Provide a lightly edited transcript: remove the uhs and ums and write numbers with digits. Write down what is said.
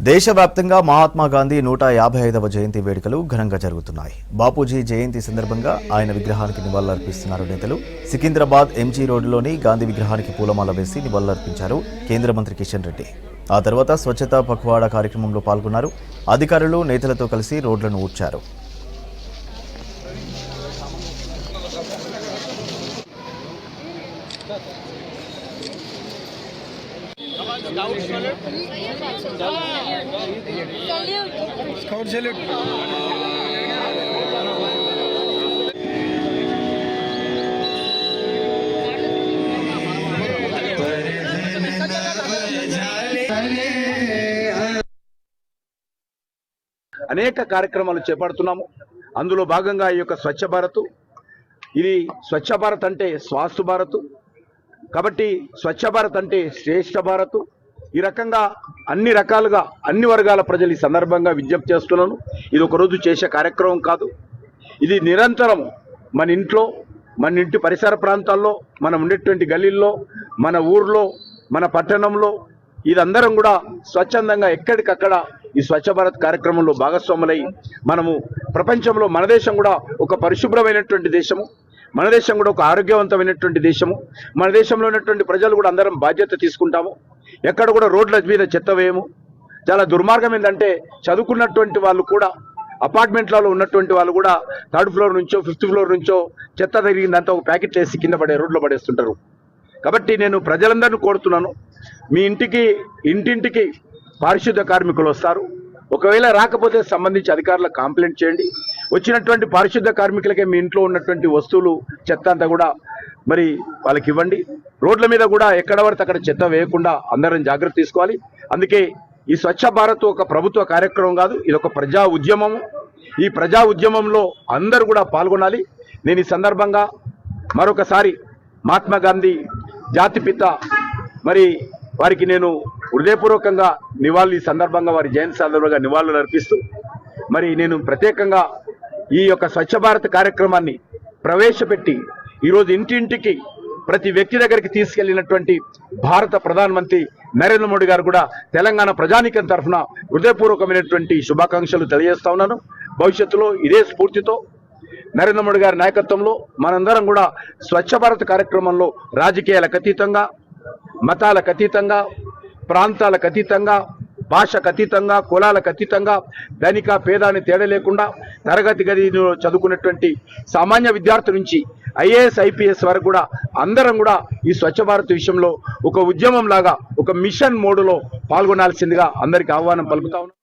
దేశవ్యాప్తంగా మహాత్మా గాంధీ 155వ జయంతి వేడుకలు ఘనంగా జరుగుతున్నాయి. బాపూజీ జయంతి సందర్భంగా ఆయన విగ్రహానికి నివాళులర్పిస్తున్నారు నేతలు. సికింద్రాబాద్ ఎంజీ రోడ్డులోని గాంధీ విగ్రహానికి పూలమాల వేసి నివాళులర్పించారు కేంద్ర మంత్రి కిషన్ రెడ్డి. ఆ తర్వాత స్వచ్ఛతా పఖ్వాడా కార్యక్రమంలో పాల్గొన్నారు. అధికారులు నేతలతో కలిసి రోడ్లను ఊడ్చారు. Scout salute. అనేక కార్యక్రమాలు చేపడుతున్నాము. అందులో భాగంగా ఈ యొక్క స్వచ్ఛ భారత్, ఇది స్వచ్ఛ భారత్ అంటే స్వాస్థ్య భారత్ కాబట్టి స్వచ్ఛ భారత్ అంటే శ్రేష్ఠ భారత్. ఈ రకంగా అన్ని రకాలుగా అన్ని వర్గాల ప్రజలు ఈ సందర్భంగా విజ్ఞప్తి చేస్తున్నాను. ఇది ఒకరోజు చేసే కార్యక్రమం కాదు. ఇది నిరంతరం మన ఇంట్లో, మన ఇంటి పరిసర ప్రాంతాల్లో, మనం ఉండేటువంటి గల్లీల్లో, మన ఊర్లో, మన పట్టణంలో ఇదందరం కూడా స్వచ్ఛందంగా ఎక్కడికక్కడ ఈ స్వచ్ఛ భారత్ కార్యక్రమంలో భాగస్వాములై మనము ప్రపంచంలో మన దేశం కూడా ఒక పరిశుభ్రమైనటువంటి దేశము, మన దేశం కూడా ఒక ఆరోగ్యవంతమైనటువంటి దేశము. మన దేశంలో ఉన్నటువంటి ప్రజలు కూడా అందరం బాధ్యత తీసుకుంటాము. ఎక్కడ కూడా రోడ్ల మీద చెత్త వేయము. చాలా దుర్మార్గం ఏంటంటే చదువుకున్నటువంటి వాళ్ళు కూడా అపార్ట్మెంట్లలో ఉన్నటువంటి వాళ్ళు కూడా 3rd ఫ్లోర్ నుంచో 5th ఫ్లోర్ నుంచో చెత్త తిరిగిందంతా ఒక ప్యాకెట్ వేసి కింద పడే రోడ్లో పడేస్తుంటారు. కాబట్టి నేను ప్రజలందరినీ కోరుతున్నాను, మీ ఇంటింటికి పారిశుద్ధ కార్మికులు వస్తారు. ఒకవేళ రాకపోతే సంబంధించి అధికారులకు కంప్లైంట్ చేయండి. వచ్చినటువంటి పారిశుద్ధ కార్మికులకే మీ ఇంట్లో ఉన్నటువంటి వస్తువులు చెత్త అంతా కూడా మరి వాళ్ళకి ఇవ్వండి. రోడ్ల మీద కూడా ఎక్కడ పడితే అక్కడ చెత్త వేయకుండా అందరం జాగ్రత్త తీసుకోవాలి. అందుకే ఈ స్వచ్ఛ భారత్ ఒక ప్రభుత్వ కార్యక్రమం కాదు, ఇది ఒక ప్రజా ఉద్యమము. ఈ ప్రజా ఉద్యమంలో అందరూ కూడా పాల్గొనాలి. నేను ఈ సందర్భంగా మరొకసారి మహాత్మా గాంధీ జాతిపిత మరి వారికి నేను హృదయపూర్వకంగా ఈ సందర్భంగా వారి జయంతి సందర్భంగా నివాళులు అర్పిస్తూ మరి నేను ప్రత్యేకంగా ఈ యొక్క స్వచ్ఛ భారత్ కార్యక్రమాన్ని ప్రవేశపెట్టి ఈరోజు ఇంటింటికి ప్రతి వ్యక్తి దగ్గరికి తీసుకెళ్లినటువంటి భారత ప్రధానమంత్రి నరేంద్ర మోడీ గారు కూడా తెలంగాణ ప్రజానీకం తరఫున హృదయపూర్వకమైనటువంటి శుభాకాంక్షలు తెలియజేస్తా ఉన్నాను. భవిష్యత్తులో ఇదే స్ఫూర్తితో నరేంద్ర మోడీ గారి నాయకత్వంలో మనందరం కూడా స్వచ్ఛ భారత్ కార్యక్రమంలో రాజకీయాలకు అతీతంగా, మతాలకు అతీతంగా, ప్రాంతాలకు అతీతంగా, భాషకు అతీతంగా, కులాలకు అతీతంగా, ధనిక పేద అని తేడా లేకుండా తరగతి గదిలో చదువుకున్నటువంటి సామాన్య విద్యార్థి నుంచి IAS IPS వరకు కూడా అందరం కూడా ఈ స్వచ్ఛ భారత్ విషయంలో ఒక ఉద్యమం లాగా, ఒక మిషన్ మోడులో పాల్గొనాల్సిందిగా అందరికీ ఆహ్వానం పలుకుతా ఉన్నాం.